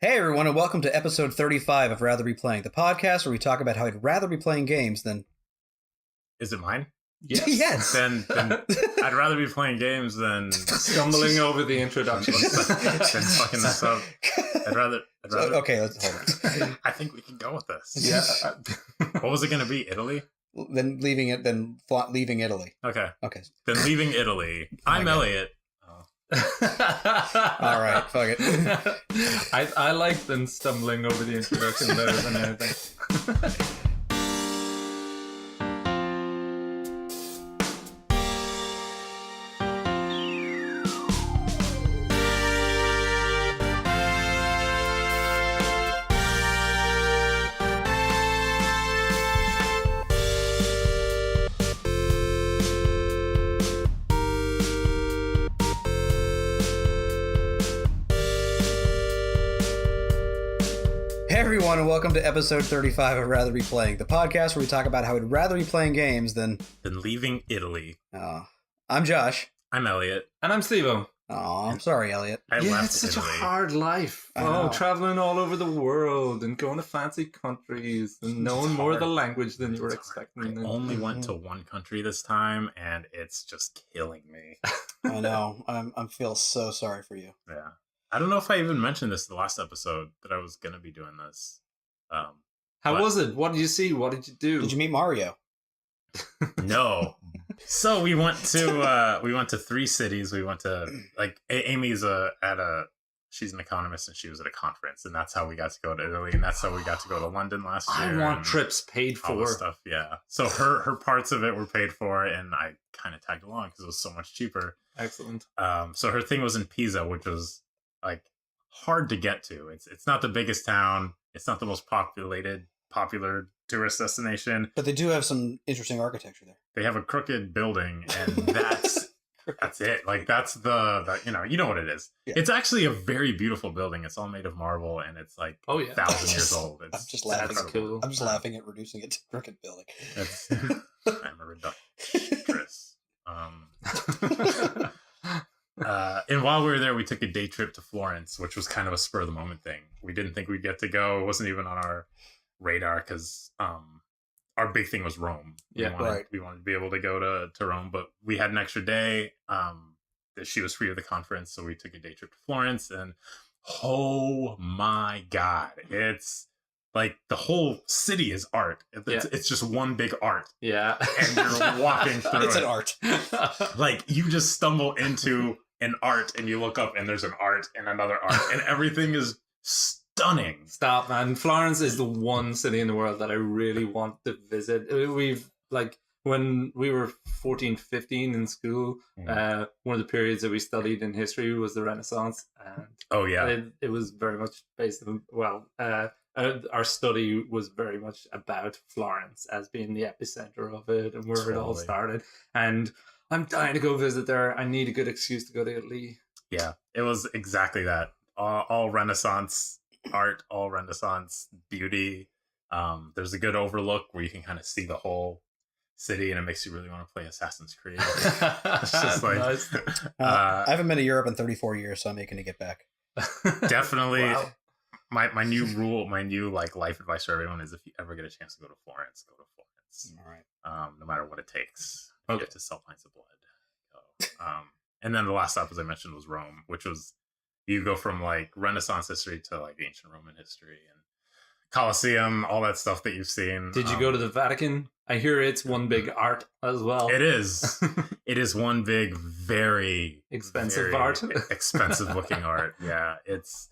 Hey everyone, and welcome to episode 35 of Rather Be Playing, the podcast where we talk about how I'd rather be playing games than... Is it mine? Yes. Yes. Then I'd rather be playing games than stumbling over the introduction. than fucking this up. I'd rather. Okay, let's hold on. I think we can go with this. Yeah. What was it going to be? Italy? Then leaving Italy. Okay. Then leaving Italy. I'm Elliot. All right, fuck it. I like them stumbling over the introduction better than anything. Hey everyone, and welcome to episode 35 of Rather Be Playing, the podcast where we talk about how I'd rather be playing games than leaving Italy. I'm Josh. I'm Elliot. And I'm Steve-O. Oh, I'm sorry, Elliot. I left it's such Italy. a hard life. Traveling all over the world and going to fancy countries and knowing more of the language than you were expecting. I only went to one country this time, and it's just killing me. I know. I feel so sorry for you. Yeah. I don't know if I even mentioned this in the last episode that I was going to be doing this. How was it? What did you see? What did you do? Did you meet Mario? No. So we went to three cities. We went to Amy's she's an economist and she was at a conference, and that's how we got to go to Italy, and that's how we got to go to London last year. I want trips paid all this for. stuff, yeah. So her parts of it were paid for, and I kind of tagged along because it was so much cheaper. Excellent. So her thing was in Pisa, which was like hard to get to. It's not the biggest town. It's not the most popular tourist destination. But they do have some interesting architecture there. They have a crooked building, and that's it. Like that's the you know what it is. Yeah. It's actually a very beautiful building. It's all made of marble, and it's like 1,000 years old. I'm just laughing. Cool. I'm just laughing at reducing it to crooked building. I'm a reductress. And while we were there, we took a day trip to Florence, which was kind of a spur of the moment thing. We didn't think we'd get to go. It wasn't even on our radar because our big thing was Rome. We wanted to be able to go to Rome, but we had an extra day. That she was free of the conference, so we took a day trip to Florence, and oh my god, it's like the whole city is art. It's just one big art. Yeah, and you're walking through. It's an art. Like you just stumble into an art, and you look up, and there's an art and another art, and everything is stunning. Stop, man. Florence is the one city in the world that I really want to visit. We've when we were 14, 15 in school, one of the periods that we studied in history was the Renaissance. And it was very much based on, our study was very much about Florence as being the epicenter of it and where it all started. And I'm dying to go visit there. I need a good excuse to go to Italy. Yeah, it was exactly that. All Renaissance art, all Renaissance beauty. There's a good overlook where you can kind of see the whole city, and it makes you really want to play Assassin's Creed. It's just like nice. I haven't been to Europe in 34 years, so I'm making to get back. Definitely. Wow. My new rule, my new life advice for everyone is if you ever get a chance to go to Florence, go to Florence. All right. No matter what it takes. Okay. You have to sell pints of blood. Go. And then the last stop, as I mentioned, was Rome, which was you go from like Renaissance history to like ancient Roman history and Colosseum, all that stuff that you've seen. Did you go to the Vatican? I hear it's one big art as well. It is. It is one big, very expensive art. Expensive looking art. Yeah, it's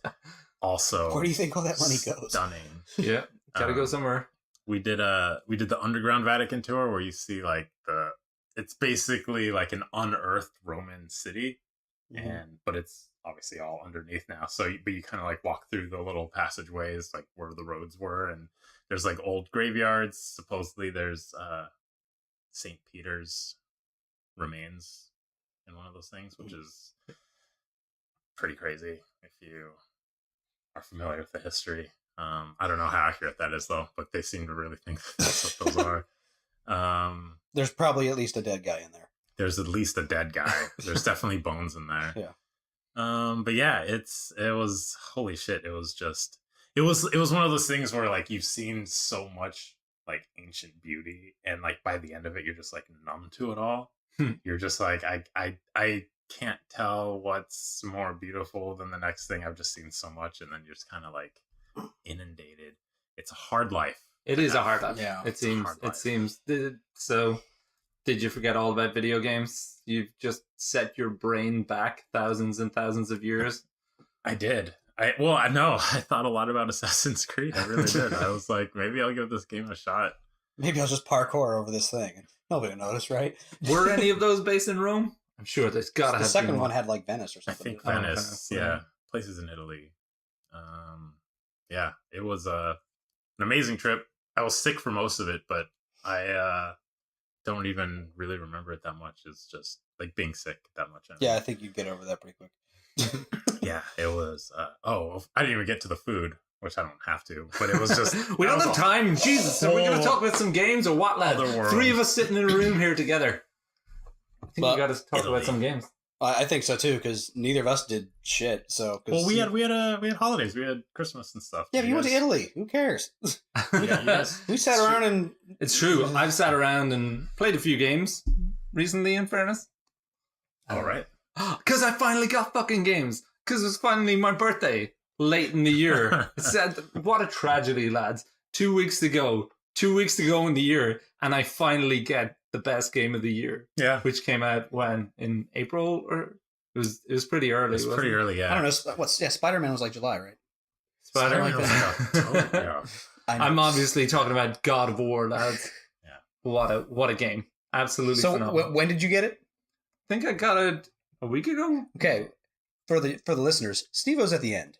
also. Where do you think all that money goes? Stunning. Yeah, gotta go somewhere. We did the underground Vatican tour where you see like it's basically like an unearthed Roman city, but it's obviously all underneath now. So, but you kind of like walk through the little passageways, like where the roads were, and there's like old graveyards. Supposedly, there's St. Peter's remains in one of those things, which is pretty crazy if you are familiar with the history. I don't know how accurate that is though, but they seem to really think that's what those are. There's probably at least a dead guy in there. There's at least a dead guy. There's definitely bones in there. Yeah. But yeah, it was holy shit. It was one of those things where like you've seen so much like ancient beauty, and like by the end of it, you're just like numb to it all. You're just like I can't tell what's more beautiful than the next thing. I've just seen so much, and then you're just kind of like inundated. It's a hard life. It is a hard life. Yeah, it seems. So, did you forget all about video games? You've just set your brain back thousands and thousands of years. I did. I thought a lot about Assassin's Creed. I really did. I was like, maybe I'll give this game a shot. Maybe I'll just parkour over this thing. Nobody will notice, right? Were any of those based in Rome? I'm sure there's gotta have. The second one had like Venice or I something. think Venice. Yeah, places in Italy. Yeah, it was an amazing trip. I was sick for most of it, but I don't even really remember it that much. It's just like being sick that much. Yeah, I think you get over that pretty quick. Yeah, it was. I didn't even get to the food, which I don't have to. But it was just we don't have time. Jesus, are we going to talk about some games or what, lad? Three of us sitting in a room here together. I think we got to talk about some games. I think so too, because neither of us did shit. So we had holidays, we had Christmas and stuff. Yeah, but you went to Italy. Who cares? We sat around and it's true. I've sat around and played a few games recently. In fairness, all right, because I finally got fucking games. Because it was finally my birthday late in the year. What a tragedy, lads! 2 weeks to go. 2 weeks to go in the year, and I finally get the best game of the year. Yeah, which came out when in April, or it was pretty early. It was pretty early. Yeah, I don't know. Spider-Man was like July, right? Spider-Man. Yeah. I'm obviously talking about God of War, lads. Yeah, what a game! Absolutely. So phenomenal. when did you get it? I think I got it a week ago. Okay, for the listeners, Steve-O's at the end.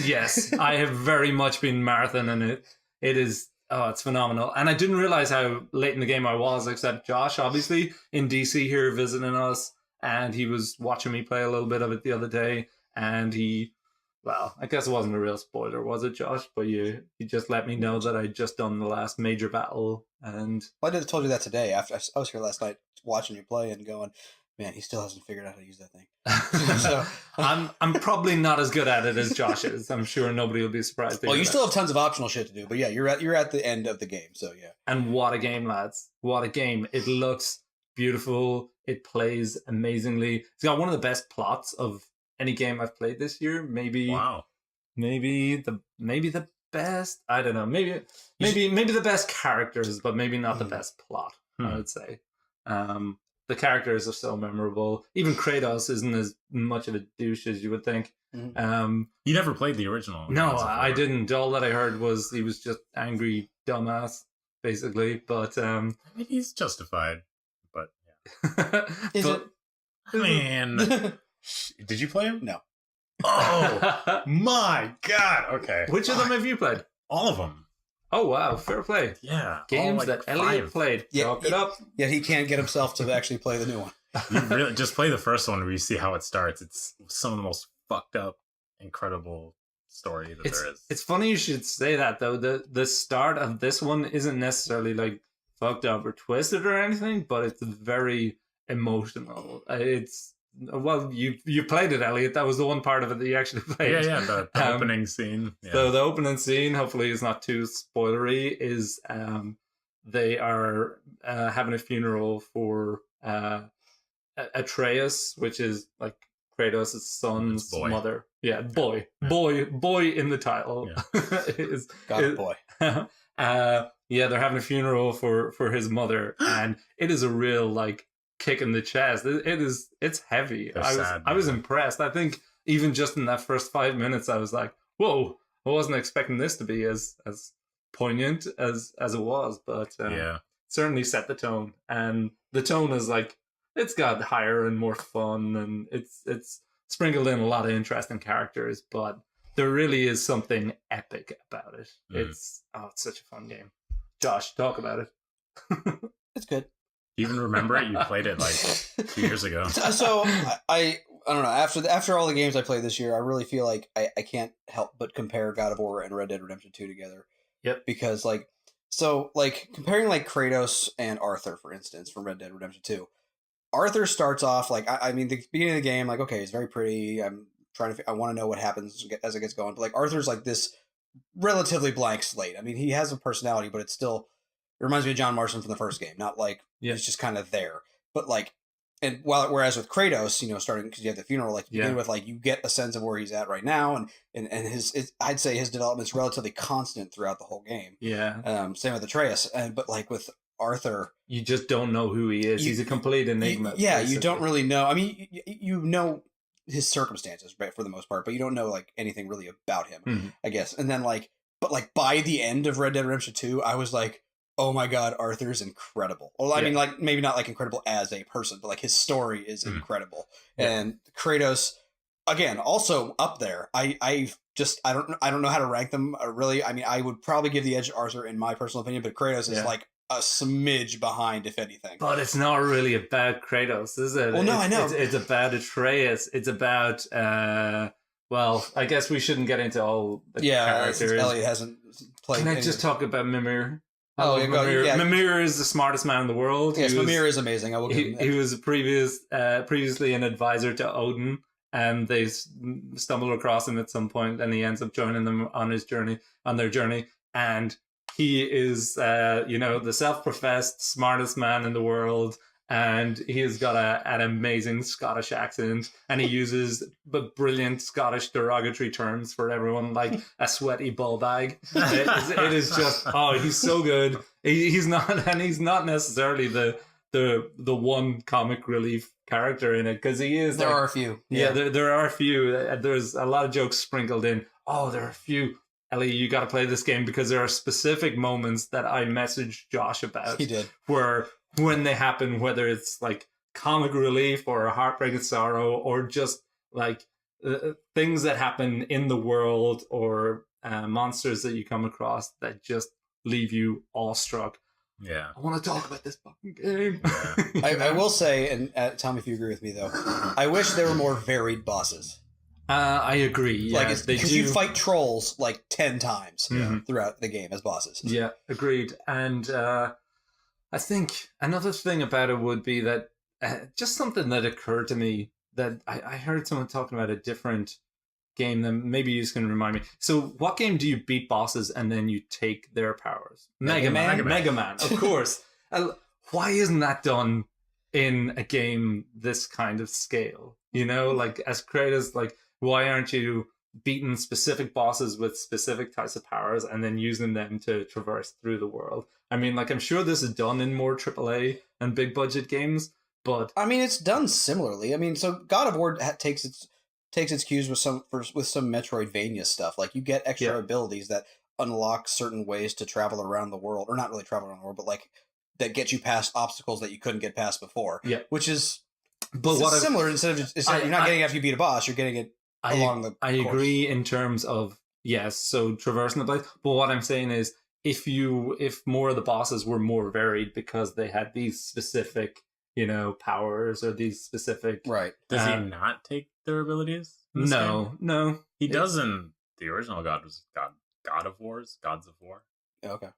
Yes, I have very much been marathoning it. It is. Oh, it's phenomenal. And I didn't realize how late in the game I was, except Josh, obviously, in DC here visiting us. And he was watching me play a little bit of it the other day. And I guess it wasn't a real spoiler, was it, Josh? But you just let me know that I'd just done the last major battle. And I did have told you that today. After I was here last night watching you play and going, man, he still hasn't figured out how to use that thing. So I'm probably not as good at it as Josh is. I'm sure nobody will be surprised. Well, you still have tons of optional shit to do, but yeah, you're at the end of the game, so yeah. And what a game, lads! What a game! It looks beautiful. It plays amazingly. It's got one of the best plots of any game I've played this year. Maybe the best. I don't know. Maybe the best characters, but maybe not the best plot. I would say. The characters are so memorable. Even Kratos isn't as much of a douche as you would think. You never played the original? No, I didn't. All that I heard was he was just angry dumbass, basically. But I mean, he's justified. But yeah. Did you play him? No. Oh my god! Okay. Which of them have you played? All of them. Oh wow, fair play. Yeah, games that Elliot played. Yeah, it up. Yeah, he can't get himself to actually play the new one. You really just play the first one where you see how it starts. It's some of the most fucked up, incredible story that there is. It's funny you should say that though. The start of this one isn't necessarily like fucked up or twisted or anything, but it's very emotional. Well, you played it, Elliot. That was the one part of it that you actually played. Yeah, the opening scene. Yeah. So the opening scene, hopefully it's not too spoilery, is they are having a funeral for Atreus, which is like Kratos' son's mother. Yeah, boy in the title. Yeah. Boy. Yeah, they're having a funeral for his mother, and it is a real like kick in the chest. It's heavy. I was impressed. I think even just in that first 5 minutes, I was like, whoa, I wasn't expecting this to be as poignant as it was, but certainly set the tone. And the tone is like, it's got higher and more fun, and it's sprinkled in a lot of interesting characters, but there really is something epic about it. It's such a fun game. Josh, talk about it. It's good. You even remember it? You played it like 2 years ago. So I don't know. After all the games I played this year, I really feel like I can't help but compare God of War and Red Dead Redemption 2 together. Yep. Because comparing like Kratos and Arthur, for instance, from Red Dead Redemption 2, Arthur starts off like I mean the beginning of the game, like okay, it's very pretty. I want to know what happens as it gets going. But like Arthur's like this relatively blank slate. I mean, he has a personality, but it reminds me of John Marston from the first game. Not like he's just kind of there, but like, and whereas with Kratos, starting because you have the funeral, like you begin with like you get a sense of where he's at right now, and I'd say his development's relatively constant throughout the whole game. Yeah. Same with Atreus, but like with Arthur, you just don't know who he is. He's a complete enigma. You don't really know. I mean, you know his circumstances, right, for the most part, but you don't know like anything really about him, I guess. And then but by the end of Red Dead Redemption 2, I was like, oh my god, Arthur's incredible. Well, I mean, like maybe not like incredible as a person, but like his story is incredible. And Kratos, again, also up there. I don't know how to rank them really. I mean, I would probably give the edge to Arthur in my personal opinion, but Kratos is like a smidge behind, if anything. But it's not really about Kratos, is it? Well, no, I know. It's about Atreus. It's about, well, I guess we shouldn't get into all the characters. Elliot hasn't played. Can I just talk about Mimir? Mimir. Mimir is the smartest man in the world. Yes, Mimir is amazing. I will give him that. He was previously an advisor to Odin, and they stumbled across him at some point, and he ends up joining them on their journey, and he is, the self-professed smartest man in the world, and he has got an amazing Scottish accent, and he uses brilliant Scottish derogatory terms for everyone, like a sweaty ball bag. It is just, he's so good. He's not necessarily the one comic relief character in it, because he is. There are a few. Yeah, there are a few. There's a lot of jokes sprinkled in. Oh, there are a few. Ellie, you got to play this game because there are specific moments that I messaged Josh about. He did. Where when they happen, whether it's like comic relief or a heartbreaking sorrow or just like things that happen in the world or monsters that you come across that just leave you awestruck. Yeah. I want to talk about this fucking game. Yeah. I will say, and tell me if you agree with me though, I wish there were more varied bosses. I agree. Yeah, because you fight trolls like 10 times throughout the game as bosses. Yeah, agreed. And I think another thing about it would be that just something that occurred to me that I heard someone talking about a different game that maybe you can remind me. So what game do you beat bosses and then you take their powers? Mega Man, of course. Why isn't that done in a game this kind of scale? Like as Kratos, like, why aren't you beating specific bosses with specific types of powers and then using them to traverse through the world? I mean, like, I'm sure this is done in more AAA and big budget games, but I mean, it's done similarly. I mean, so God of War takes its cues with some Metroidvania stuff. Like, you get extra abilities that unlock certain ways to travel around the world, or not really travel around the world, but like that get you past obstacles that you couldn't get past before. Yeah, which is similar. Instead of you're not getting it after you beat a boss, you're getting it. I agree in terms of, yes, so traversing the place. But what I'm saying is if more of the bosses were more varied because they had these specific, powers or these specific... Right. Does he not take their abilities? No. He does in the original God of Wars, Gods of War. Okay.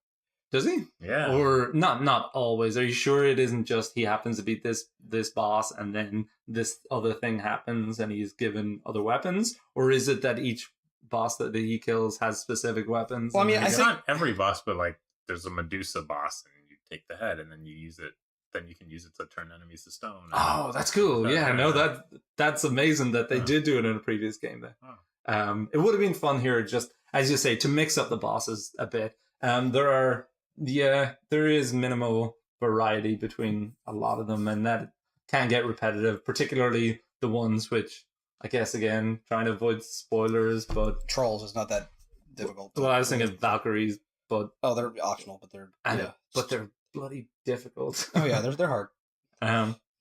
Does he? Yeah. Or not always. Are you sure it isn't just he happens to beat this boss and then this other thing happens and he's given other weapons? Or is it that each boss that he kills has specific weapons? Well, I mean, it's not every boss, but like there's a Medusa boss and you take the head and then you use it. Then you can use it to turn enemies to stone. Oh, that's cool. Yeah, no, that's amazing that they did do it in a previous game there. Oh. It would have been fun here, just as you say, to mix up the bosses a bit. There is minimal variety between a lot of them, and that can get repetitive, particularly the ones which, I guess, again, trying to avoid spoilers, but... Trolls is not that difficult. Well, I was thinking Valkyries, but... Oh, they're optional, but they're... But they're bloody difficult. Oh, yeah, they're hard.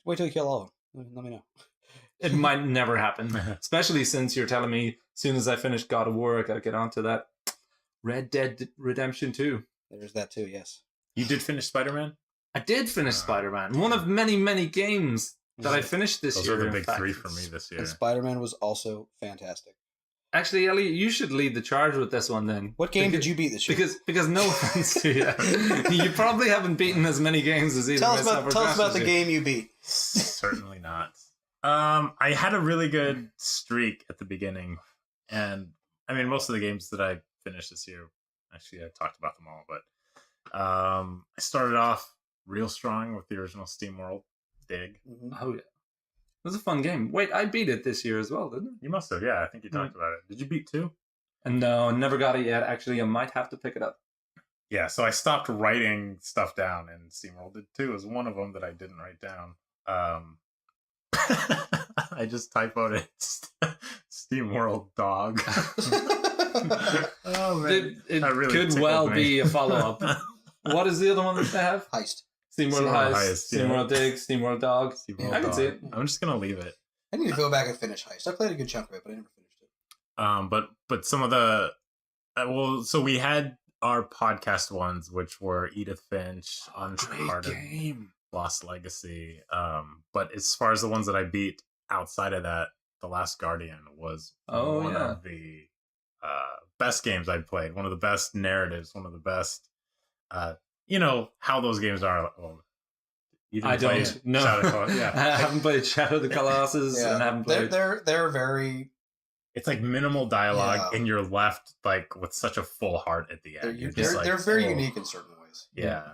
Wait till you kill all of them. Let me know. It might never happen, especially since you're telling me as soon as I finish God of War, I gotta get onto that Red Dead Redemption 2. There's that too, yes. You did finish Spider-Man? I did finish Spider-Man. One of many, many games that I finished this year. Those are the big three for me this year. And Spider-Man was also fantastic. Actually, Ellie, you should lead the charge with this one then. What game did you beat this year? Because no offense to you, you probably haven't beaten as many games as either. Tell us about the game you beat. Certainly not. I had a really good streak at the beginning, and I mean most of the games that I finished this year. Actually, I talked about them all, but I started off real strong with the original SteamWorld Dig. Oh yeah. It was a fun game. Wait, I beat it this year as well, didn't I? You must have, yeah. I think you talked about it. Did you beat 2? And no, never got it yet. Actually, I might have to pick it up. Yeah, so I stopped writing stuff down, and SteamWorld did 2 is one of them that I didn't write down. I just typoed it. SteamWorld dog. Oh man, it really could well me. Be a follow-up. What is the other one that they have? Heist. SteamWorld Heist, SteamWorld Dig, SteamWorld Dog. SteamWorld I can see it. I'm just gonna leave it. I need to go back and finish Heist. I played a good chunk of it, but I never finished it. But some of the so we had our podcast ones, which were Edith Finch, Uncharted, game. Lost Legacy. But as far as the ones that I beat outside of that, The Last Guardian was one of the best games I'd played. One of the best narratives. One of the best. You know how those games are. Well, I don't know. Yeah, I haven't played Shadow of the Colossus, and I haven't played. They're very. It's like minimal dialogue, and you're left like with such a full heart at the end. They're very unique in certain ways. Yeah.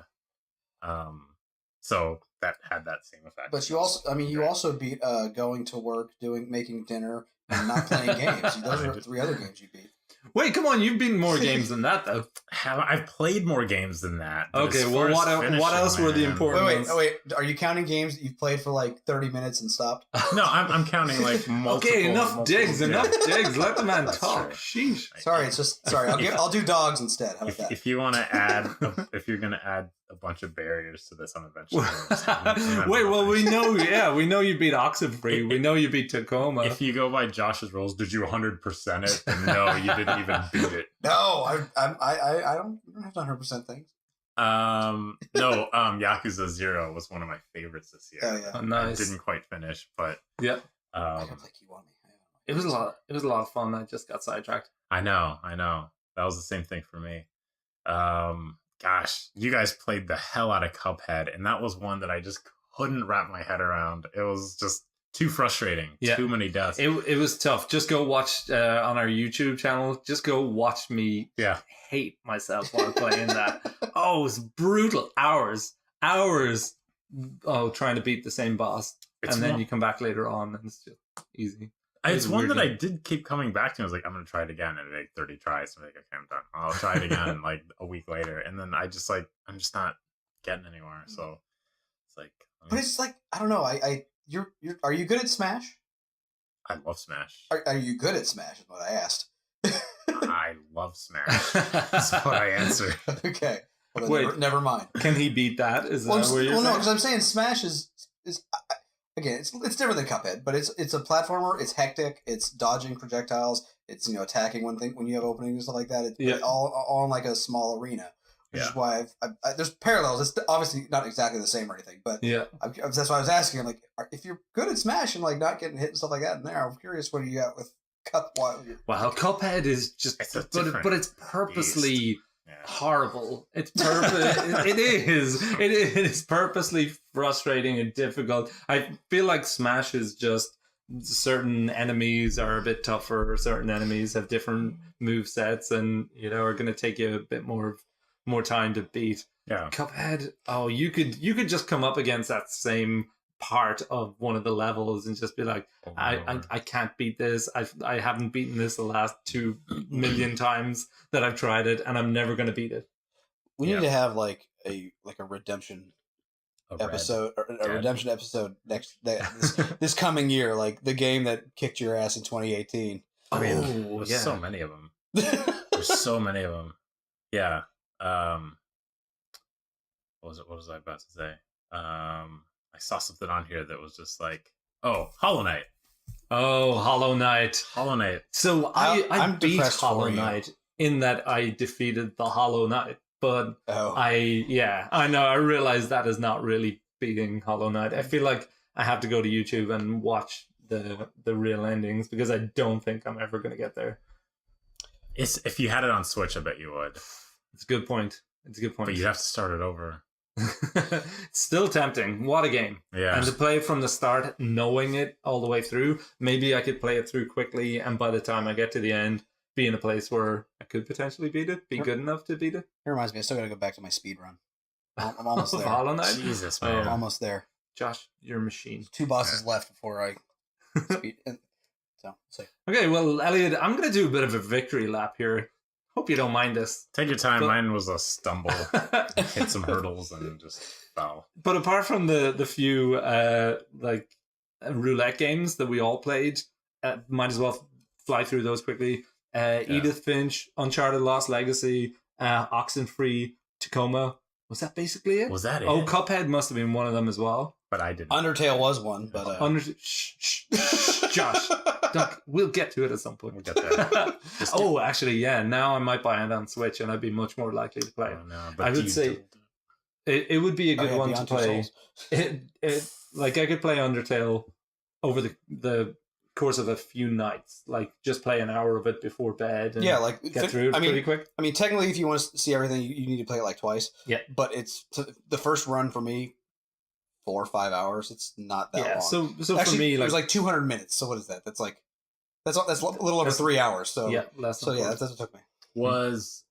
So that had that same effect. But you also beat going to work, making dinner, and not playing games. Those are 3 other games you beat. Wait, come on! You've beaten more games than that, though. I've played more games than that. Okay, well, what else were the important ones? Wait. Are you counting games that you've played for like 30 minutes and stopped? No, I'm counting like multiple. Okay, enough digs. Let the man That's talk. true. Sheesh. Sorry, it's just sorry. I'll do dogs instead. How about that? If you want to add, if you're gonna add a bunch of barriers to this, I'm eventually. Wait, well, we know you beat Oxenfree. We know you beat Tacoma. If you go by Josh's rules, did you 100% it? And no, you didn't even beat it. No, I don't have to 100% things. No, Yakuza 0 was one of my favorites this year. Oh yeah, oh, nice. I didn't quite finish, but yep. I don't think you want me. It was a lot of fun. I just got sidetracked. I know. That was the same thing for me. Gosh, you guys played the hell out of Cuphead, and that was one that I just couldn't wrap my head around. It was just too frustrating. Yeah. Too many deaths. It was tough. Just go watch on our YouTube channel. Just go watch me hate myself while playing that. Oh, it was brutal. Hours. Oh, trying to beat the same boss. And then you come back later on, and it's just easy. It's one that I did keep coming back to. I was like, I'm going to try it again. And like 30 tries. I'm like, okay, I'm done. I'll try it again like a week later. And then I'm just not getting anywhere. So it's like. But it's like, I don't know. Are you good at Smash? I love Smash. Are you good at Smash is what I asked. I love Smash. That's what I answered. Okay. Well, wait, never mind. Can he beat that? Is that where you're saying? No, because I'm saying Smash is again, it's different than Cuphead, but it's a platformer. It's hectic. It's dodging projectiles. It's attacking when you have openings and stuff like that. It's all in like a small arena, which is why there's parallels. It's obviously not exactly the same or anything, but that's why I was asking. I'm like, if you're good at Smash and like not getting hit and stuff like that in there, I'm curious what you got with Cuphead. Wow, Cuphead is just, but it's purposely. Beast. Horrible. It's it is purposely frustrating and difficult. I feel like Smash is just certain enemies are a bit tougher, certain enemies have different move sets and are going to take you a bit more time to beat. Cuphead, you could just come up against that same part of one of the levels and just be like, I can't beat this. I haven't beaten this the last 2 million times that I've tried it, and I'm never going to beat it. We need to have like a redemption episode, a redemption episode this coming year, like the game that kicked your ass in 2018. I mean, there's so many of them. There's so many of them. Yeah. What was I about to say? I saw something on here that was just like, Hollow Knight. Oh, Hollow Knight. Hollow Knight. So I beat Hollow Knight in that I defeated the Hollow Knight. But I know. I realize that is not really beating Hollow Knight. I feel like I have to go to YouTube and watch the real endings because I don't think I'm ever going to get there. If you had it on Switch, I bet you would. It's a good point. But you have to start it over. It's still tempting. What a game. Yeah. And to play it from the start, knowing it all the way through, maybe I could play it through quickly, and by the time I get to the end, be in a place where I could potentially beat it, be good enough to beat it. It reminds me, I still gotta go back to my speed run. I'm almost there. Hollow Knight? Jesus, Oh, man. I'm almost there. Josh, you're a machine. 2 bosses left before I speed. So. Okay, well, Elliot, I'm going to do a bit of a victory lap here. Hope you don't mind this. Take your time. But- Mine was a stumble. Hit some hurdles and just fell. But apart from the few roulette games that we all played, might as well fly through those quickly. Edith Finch, Uncharted Lost Legacy, Oxenfree, Tacoma. Was that basically it? Was that it? Oh, Cuphead must have been one of them as well. But I didn't. Undertale was one, but Shh, Josh. We'll get to it at some point. We'll get there. Oh, actually, yeah. Now I might buy it on Switch, and I'd be much more likely to play it. Oh, no, I would say it would be a good one to Beyond Two play. Souls. Like I could play Undertale over the course of a few nights. Like just play an hour of it before bed. And Yeah, like get through it pretty quick. I mean, technically, if you want to see everything, you need to play it like twice. Yeah. But it's the first run for me, 4 or 5 hours. It's not that long. So Actually, for me, it like was like 200 minutes. So what is that? That's a little over 3 hours. So less. So yeah, that's what it took me. Was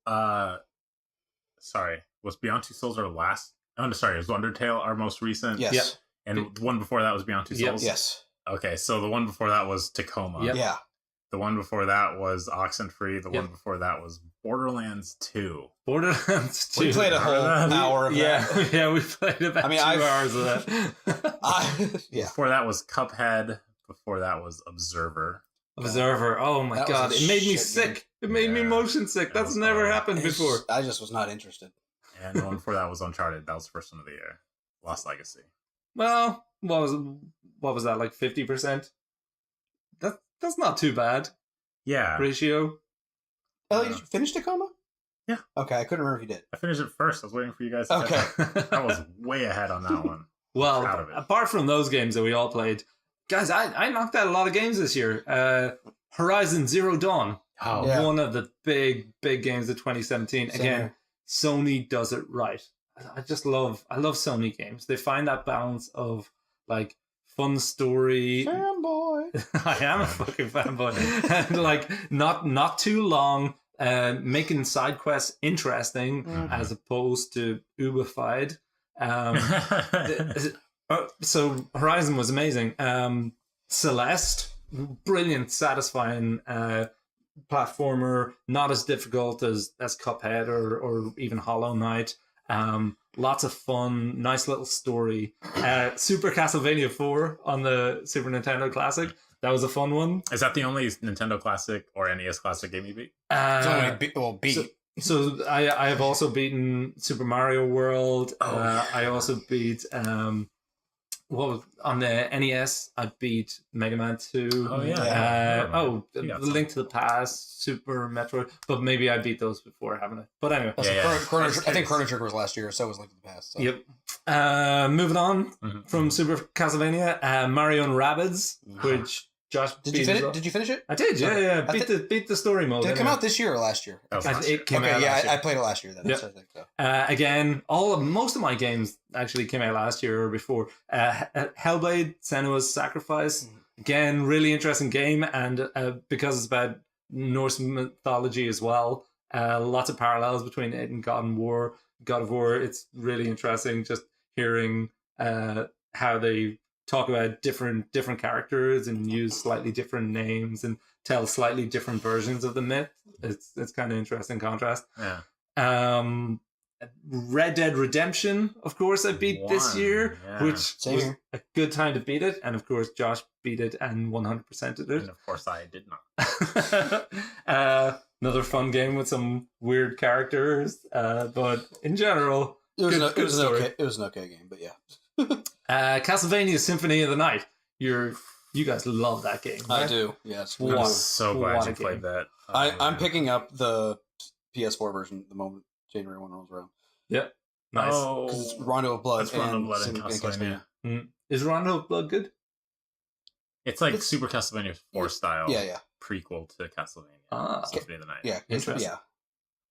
Beyond Two Souls our last? Oh, no, sorry, was Undertale our most recent? Yes. Yeah. And the one before that was Beyond Two Souls? Yes. Okay, so the one before that was Tacoma. Yep. Yeah. The one before that was Oxenfree. The one before that was Borderlands 2. Borderlands 2. We played a whole hour of that. Yeah, we played about 2 hours of that. Before that was Cuphead. Before that was Observer. Observer. Oh my That god, was a it made me shit sick. game. It made me motion sick. That That's was never hard. happened before. I just was not interested. And the one before that was Uncharted. That was the first one of the year. Lost Legacy. Well, what was that, like 50%? That's not too bad Yeah. ratio. Ellie, did you finish Tacoma? Yeah. Okay, I couldn't remember if you did. I finished it first. I was waiting for you guys to Okay. catch up. I was way ahead on that one. Well, Proud of it. apart from those games that we all played, guys, I knocked out a lot of games this year. Horizon Zero Dawn, Oh, Yeah. one of the big games of 2017. Same Again, here. Sony does it right. I love Sony games. They find that balance of like fun story. Fanboy. I am a fucking fanboy. And like not too long, making side quests interesting Mhm. as opposed to ubified. So Horizon was amazing. Celeste, brilliant, satisfying platformer, not as difficult as Cuphead or even Hollow Knight. Lots of fun, nice little story. Super Castlevania 4 on the Super Nintendo Classic. That was a fun one. Is that the only Nintendo Classic or NES Classic game you beat? It's only beat. So I have also beaten Super Mario World. I also beat on the NES. I beat Mega Man 2. Oh, yeah. Link to the Past, Super Metroid. But maybe I beat those before, haven't I? But anyway. Also, Yeah. Chrono I think Chrono Trigger was last year, so was Link to the Past. So. Yep. Moving on from Super Castlevania, Mario and Rabbids, which Josh Did you finish it? Did you finish it? I did, yeah, Okay. yeah. Beat the story mode. Did it come out this year or last year? That was last year. It came Okay, out yeah, last year. I played it last year then. Yep. So I think so. Again, most of my games actually came out last year or before. Hellblade: Senua's Sacrifice. Again, really interesting game, and because it's about Norse mythology as well, lots of parallels between it and God of War. It's really interesting just hearing how they talk about different characters and use slightly different names and tell slightly different versions of the myth. It's kind of interesting contrast. Yeah. Red Dead Redemption, of course, I beat this year, which Same was here. a good time to beat it. And of course, Josh beat it and 100%ed it. And of course, I did not. Another fun game with some weird characters, but in general, It was good story. It was an okay game, but yeah. Castlevania Symphony of the Night. You guys love that game, right? I do. Yes. What? I'm so glad What you a played game. that. I'm picking up the PS4 version the moment January 1 rolls around. Yep. Nice. Oh, Because it's Rondo of Blood That's Rondo of and Blood and Castlevania. Is Rondo of Blood good? It's like Super Castlevania 4 style Yeah. prequel to Castlevania Symphony of the Night. Yeah. Interesting. Yeah.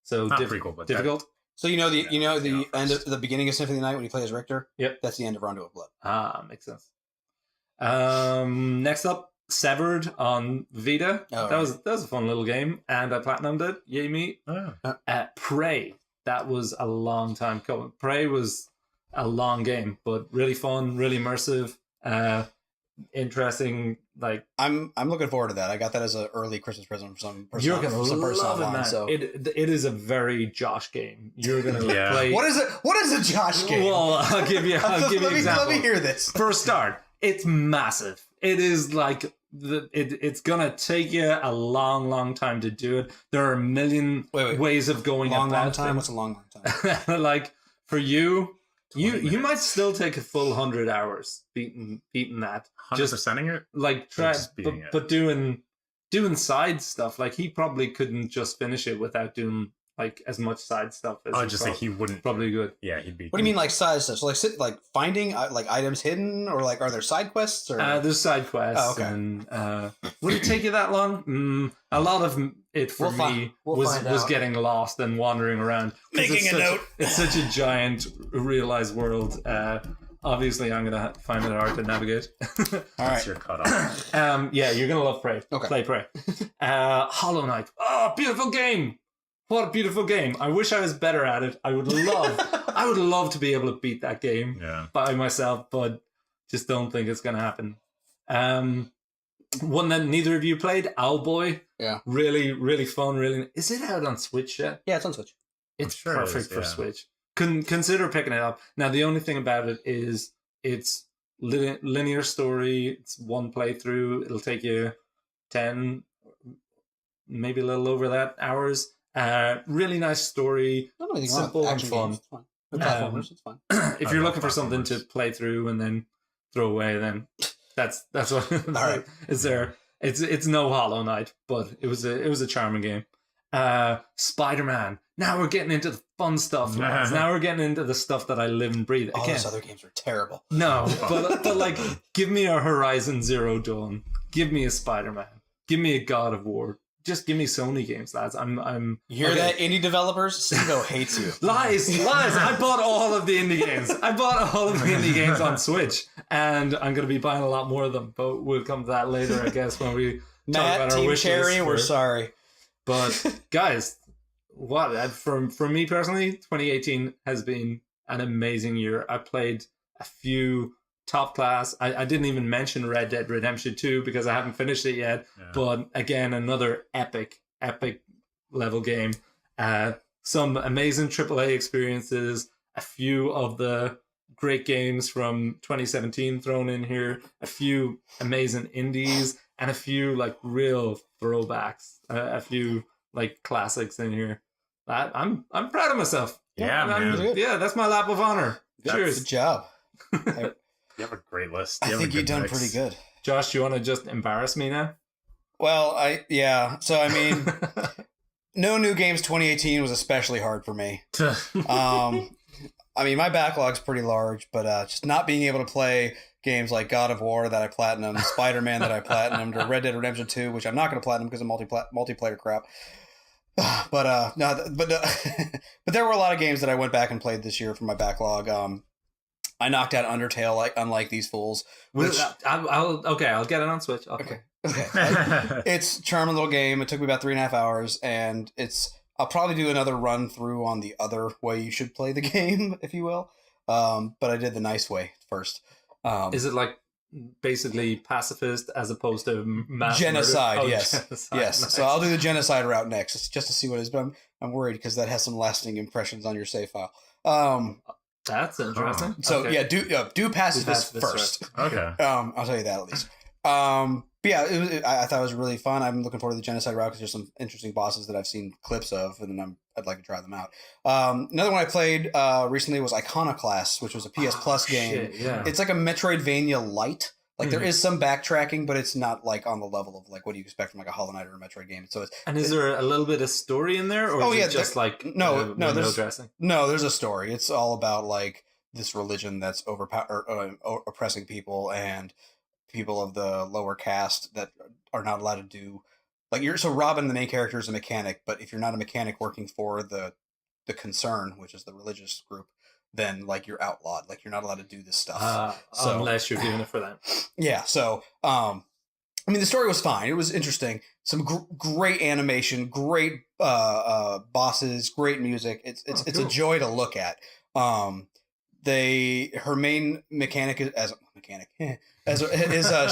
So Not prequel, but difficult. So the end of first. the beginning of Symphony of the Night when you play as Richter. Yep. That's the end of Rondo of Blood. Makes sense. Next up, Severed on Vita. Oh, that was a fun little game, and I platinumed it. Yay me! Oh. Prey. That was a long time coming. Prey was a long game, but really fun, really immersive, interesting. Like I'm looking forward to that. I got that as an early Christmas present from some person. you're gonna some person love it, online, man. So. It is a very Josh game. You're gonna Yeah. play. What is it? What is a Josh game? Well, I'll give you an example. Let me hear this. For a start, it's massive. It is like it's gonna take you a long time to do it. There are a million Wait. ways of going Long about time. it. What's a long time? Like for you, 20 you might minutes. still take a full 100 hours beating that. 100%ing it? Like try, just beating it. but doing side stuff. Like he probably couldn't just finish it without doing like as much side stuff as Oh, just like he wouldn't. probably good. Yeah, he'd be. What do you mean, like side stuff? So like finding like items hidden, or like are there side quests? Or There's side quests, Oh, okay. and would it take you that long? A lot of it for me we'll find was out. getting lost and wandering around. 'Cause Making it's a such- note. It's such a giant realized world. Obviously, I'm gonna find it hard to navigate. all That's right. your cutoff. Yeah, you're gonna love Prey. Okay. Play Prey. Hollow Knight. Oh, beautiful game. What a beautiful game. I wish I was better at it. I would love to be able to beat that game Yeah. by myself, but just don't think it's gonna happen. One that neither of you played, Owlboy. Yeah. Really, really fun. Really, is it out on Switch yet? Yeah, it's on Switch. It's sure it perfect is, for yeah. Switch. Consider picking it up. Now, the only thing about it is it's linear story. It's one playthrough. It'll take you 10, maybe a little over that, hours. Really nice story. I don't know anything Simple wrong and with action fun. games. It's fine. With platformers, it's fine. If I you're love looking for something to platformers. play through and then throw away, then that's what. All right. Is there? It's no Hollow Knight, but it was a charming game. Spider-Man. Now we're getting into the fun stuff, lads. Now we're getting into the stuff that I live and breathe. All Again, those other games are terrible. no, but like, give me a Horizon Zero Dawn. Give me a Spider-Man. Give me a God of War. Just give me Sony games, lads. I'm. You hear okay. that, indie developers? Steve-O hates you. Lies. I bought all of the indie games. I bought all of the indie games on Switch, and I'm going to be buying a lot more of them. But we'll come to that later, I guess, when we talk Matt, about our Team wish Cherry, list we're for- sorry. But guys, what from me personally, 2018 has been an amazing year. I played a few top class. I didn't even mention Red Dead Redemption 2 because I haven't finished it yet. Yeah. But again, another epic level game. Some amazing AAA experiences. A few of the great games from 2017 thrown in here. A few amazing indies and a few like real throwbacks. A few like classics in here. I'm proud of myself. Yeah, I'm- man. Yeah, that's my lap of honor. Good Cheers. job. You have a great list. I You have a think you've good done mix. pretty good. Josh, do you want to just embarrass me now? Well, so I mean, no new games 2018 was especially hard for me. I mean, my backlog's pretty large, but just not being able to play games like God of War that I platinumed, Spider-Man that I platinumed, or Red Dead Redemption 2, which I'm not going to platinum because of multiplayer crap. But there were a lot of games that I went back and played this year from my backlog. I knocked out Undertale, like unlike these fools. Which I'll get it on Switch. okay. It's a charming little game. It took me about 3.5 hours, and I'll probably do another run through on the other way you should play the game, if you will. But I did the nice way first. Is it like basically pacifist as opposed to mass Genocide, murder? Oh, yes. genocide, Yes, nice. so I'll do the genocide route next, just to see what it is. But I'm worried because that has some lasting impressions on your save file. That's interesting. So Okay. yeah, do pacifist pacifist first. Okay. I'll tell you that at least. But yeah, I thought it was really fun. I'm looking forward to the genocide route because there's some interesting bosses that I've seen clips of, and I'd like to try them out. Another one I played recently was Iconoclast, which was a PS Plus game. Shit, yeah. It's like a Metroidvania light. Like there is some backtracking, but it's not like on the level of like what do you expect from like a Hollow Knight or a Metroid game. So And is there a little bit of story in there, or Oh, is yeah, it just like no, window there's- dressing? no, there's a story. It's all about like this religion that's oppressing people, and people of the lower caste that are not allowed to do like so Robin, the main character, is a mechanic, but if you're not a mechanic working for the concern, which is the religious group, then like you're outlawed. Like you're not allowed to do this stuff. Unless you're doing it for them. Yeah. So, I mean, the story was fine. It was interesting. Some great animation, great bosses, great music. It's a joy to look at. Her main mechanic she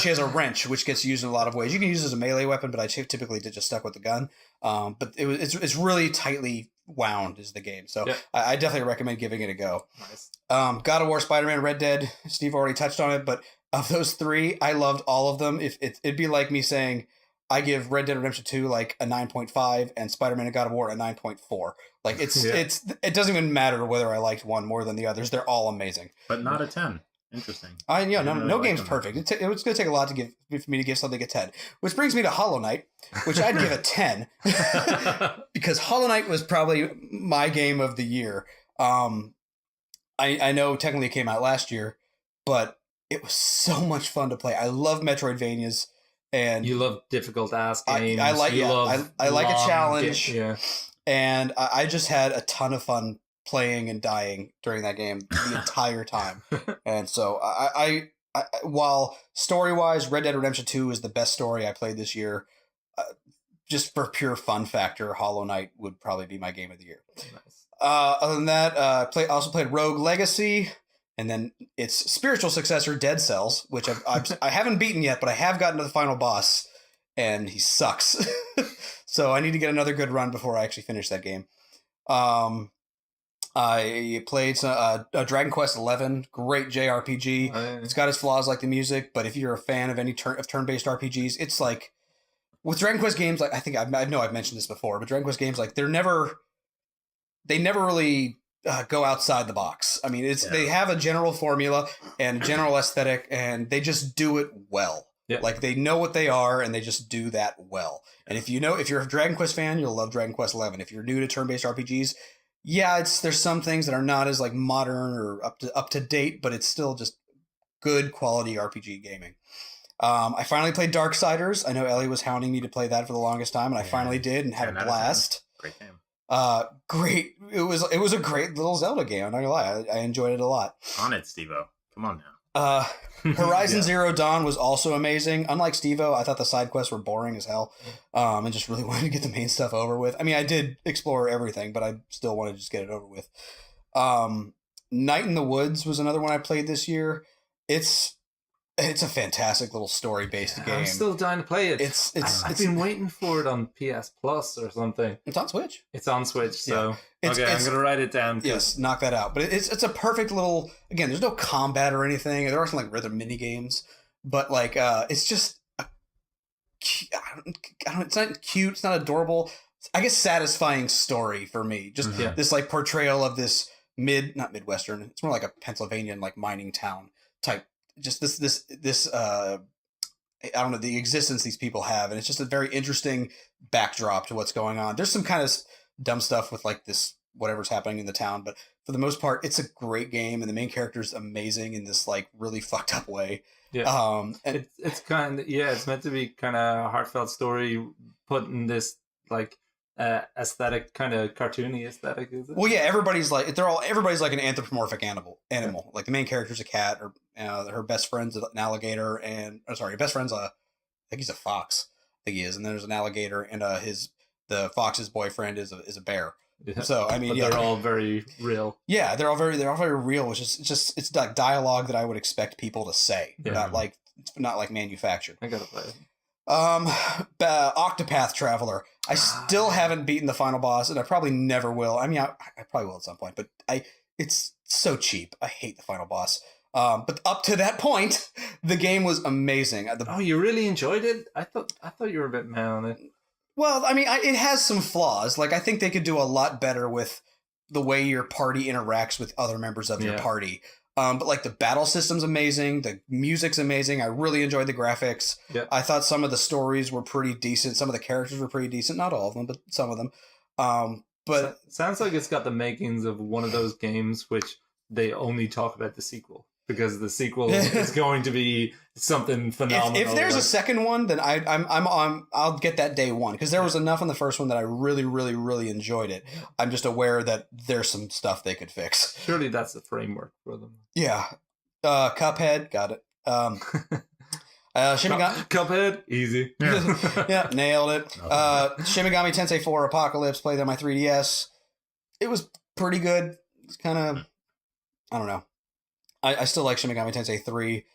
has a wrench which gets used in a lot of ways. You can use it as a melee weapon, but I typically did just stuck with the gun. But it's really tightly wound is the game, so I definitely recommend giving it a go. Nice. God of War, Spider-Man, Red Dead. Steve already touched on it, but of those three, I loved all of them. If it'd be like me saying I give Red Dead Redemption 2 like a 9.5 and Spider-Man and God of War a 9.4. Like it doesn't even matter whether I liked one more than the others. They're all amazing. But not a 10. Interesting. No game's perfect. It was going to take a lot for me to give something a 10. Which brings me to Hollow Knight, which I'd give a 10. Because Hollow Knight was probably my game of the year. I know technically it came out last year, but it was so much fun to play. I love Metroidvanias. And you love difficult ass games. I like a challenge. Yeah. And I just had a ton of fun playing and dying during that game the entire time. And so I while story-wise, Red Dead Redemption 2 is the best story I played this year. Just for pure fun factor, Hollow Knight would probably be my game of the year. Nice. Other than that, also played Rogue Legacy, and then its spiritual successor, Dead Cells, which I haven't beaten yet, but I have gotten to the final boss, and he sucks. So I need to get another good run before I actually finish that game. I played Dragon Quest XI, great JRPG. It's got its flaws like the music, but if you're a fan of any turn-based RPGs, it's like with Dragon Quest games. Like I know I've mentioned this before, but Dragon Quest games like they never really go outside the box. I mean, they have a general formula and a general aesthetic, and they just do it well. Yeah. Like they know what they are, and they just do that well. And if you're a Dragon Quest fan, you'll love Dragon Quest XI. If you're new to turn-based RPGs, there's some things that are not as like modern or up to date, but it's still just good quality RPG gaming. I finally played Darksiders. I know Ellie was hounding me to play that for the longest time, and I finally did and had a blast. Great game. Great. It was a great little Zelda game. I'm not gonna lie, I enjoyed it a lot. On it, Steve-O. Come on now. Horizon Zero Dawn was also amazing. Unlike Steve-O, I thought the side quests were boring as hell, and just really wanted to get the main stuff over with. I mean, I did explore everything, but I still wanted to just get it over with. Night in the Woods was another one I played this year. It's a fantastic little story-based game. I'm still dying to play it. I've been waiting for it on PS Plus or something. It's on Switch. It's on Switch, so I'm gonna write it down. Yes, knock that out. But it's a perfect little. Again, there's no combat or anything. There are some like rhythm mini games, but like it's just. It's not cute. It's not adorable. I guess satisfying story for me. Just this like portrayal of this not Midwestern. It's more like a Pennsylvania like mining town type. Just this I don't know, the existence these people have, and it's just a very interesting backdrop to what's going on. There's some kind of dumb stuff with like this whatever's happening in the town, but for the most part, it's a great game, and the main character's amazing in this like really fucked up way. Yeah, and it's kind of it's meant to be kind of a heartfelt story, put in this like aesthetic, kind of cartoony aesthetic, is it? Well, yeah, everybody's like an anthropomorphic animal. Like the main character's a cat, or her best friend's an alligator, and her best friend's I think he's a fox. I think he is, and then there's an alligator, and the fox's boyfriend is a bear. Yeah. So I mean, they're all very real. Yeah, they're all very real, which is it's like dialogue that I would expect people to say, not like manufactured. I gotta play it. Octopath Traveler. I still haven't beaten the final boss, and I probably never will. I mean, I probably will at some point, but it's so cheap. I hate the final boss. But up to that point, the game was amazing. You really enjoyed it? I thought you were a bit mad on it. Well, I mean, it has some flaws. Like, I think they could do a lot better with the way your party interacts with other members of your party. But like the battle system's amazing. The music's amazing. I really enjoyed the graphics. Yep. I thought some of the stories were pretty decent. Some of the characters were pretty decent. Not all of them, but some of them. But sounds like it's got the makings of one of those games which they only talk about the sequel. because the sequel is going to be something phenomenal. If there's a second one, then I'll get that day one, because there was enough on the first one that I really, really, really enjoyed it. I'm just aware that there's some stuff they could fix. Surely that's the framework for them. Yeah. Cuphead, got it. Cuphead, easy. Yeah, nailed it. Shin Megami Tensei 4 Apocalypse, played on my 3DS. It was pretty good. It's kind of, I don't know. I still like Shin Megami Tensei 3.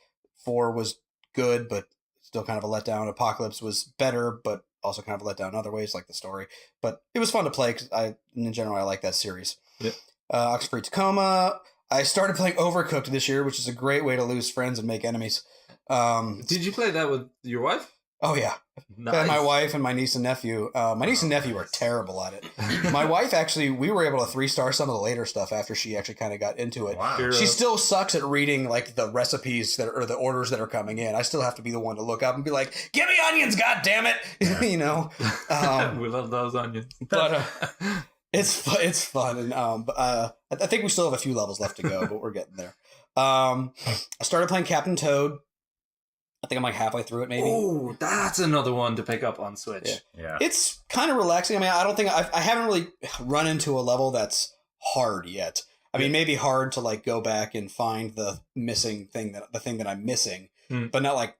4 was good, but still kind of a letdown. Apocalypse was better, but also kind of a letdown in other ways, like the story. But it was fun to play, because in general, I like that series. Yep. Oxenfree Tacoma. I started playing Overcooked this year, which is a great way to lose friends and make enemies. Did you play that with your wife? Oh, yeah. Nice. My wife and my niece and nephew. My niece and nephew are terrible at it. My wife, actually, we were able to 3-star some of the later stuff after she actually kind of got into it. Wow. She still sucks at reading like the recipes or the orders that are coming in. I still have to be the one to look up and be like, "Give me onions, god damn it!" Yeah. You know. We love those onions. But it's fun, and I think we still have a few levels left to go, but we're getting there. I started playing Captain Toad. I think I'm like halfway through it, maybe. Oh, that's another one to pick up on Switch. Yeah. It's kind of relaxing. I mean, I don't think I haven't really run into a level that's hard yet. I mean, maybe hard to like go back and find the missing thing that I'm missing, but not like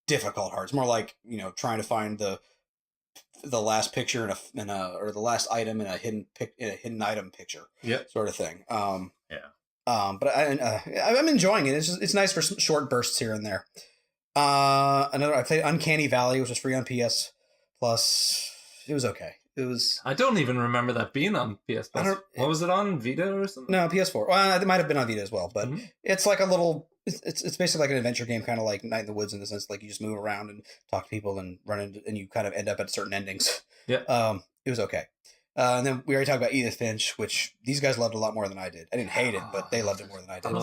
difficult hard. It's more like, you know, trying to find the last picture or the last item in a hidden item picture. Yep. Sort of thing. Yeah. But I'm enjoying it. It's nice for some short bursts here and there. I played Uncanny Valley, which was free on PS Plus. It was okay. I don't even remember that being on PS Plus. What was it on, Vita or something? No, PS4. Well, it might have been on Vita as well, but it's like a little. It's basically like an adventure game, kind of like Night in the Woods, in the sense like you just move around and talk to people and run into, and you kind of end up at certain endings. Yeah. It was okay. And then we already talked about Edith Finch, which these guys loved a lot more than I did. I didn't hate it, but they loved it more than I did. It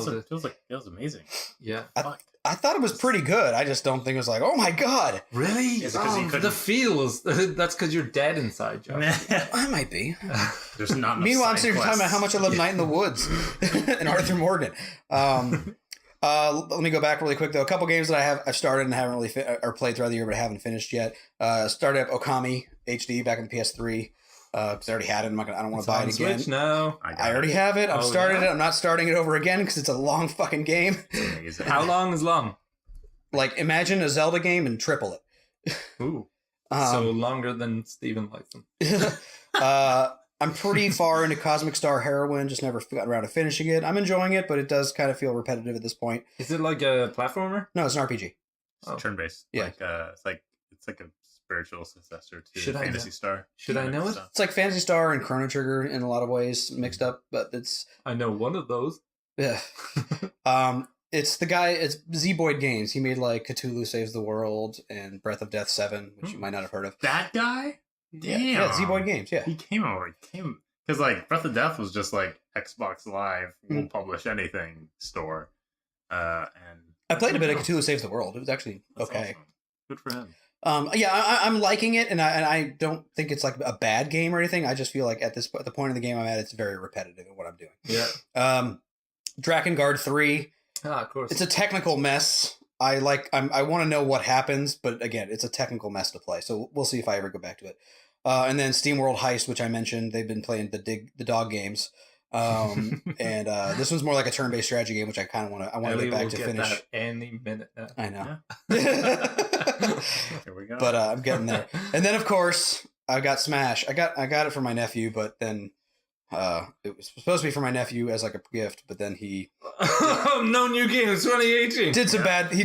was amazing. Yeah. I thought it was pretty good. I just don't think it was like, oh my god. Really? The feels. That's because you're dead inside, Joe. I might be. There's not enough. Meanwhile, I'm side sitting here talking about quests. how much I love Night in the Woods and Arthur Morgan. Let me go back really quick though. A couple games that I've started and haven't really or played throughout the year, but I haven't finished yet. Started up Okami HD back on the PS3. Because I already had it. I don't want to buy it again. Switch now. I already have it. I've started it. I'm not starting it over again because it's a long fucking game. How long is long? Like, imagine a Zelda game and triple it. Ooh. So longer than Steven likes them. I'm pretty far into Cosmic Star Heroine. Just never got around to finishing it. I'm enjoying it, but it does kind of feel repetitive at this point. Is it like a platformer? No, it's an RPG. It's turn-based. Yeah. It's like a spiritual successor to Should I Phantasy Star. Should I know it? It's like Phantasy Star and Chrono Trigger in a lot of ways mixed up, but it's... I know one of those. Yeah. It's the guy, it's Z-Boyd Games. He made like Cthulhu Saves the World and Breath of Death 7, which you might not have heard of. That guy? Damn. Yeah, Z-Boyd Games, yeah. He came because like Breath of Death was just like Xbox Live will publish anything store. And I played a bit of Cthulhu Saves the World. It was actually okay. Awesome. Good for him. Yeah, I'm liking it, and I don't think it's like a bad game or anything. I just feel like at the point of the game I'm at, it's very repetitive in what I'm doing. Yeah. Drakengard 3. Of course. It's a technical mess. I want to know what happens, but again, it's a technical mess to play. So we'll see if I ever go back to it. And then SteamWorld Heist, which I mentioned, they've been playing the dog games. And this one's more like a turn-based strategy game, which I kind of want to get back to finish. That any minute now. I know. Yeah. Here we go. But I'm getting there. And then of course I got Smash. I got it for my nephew, but then it was supposed to be for my nephew as like a gift, but then he no new games 2018 did some bad. He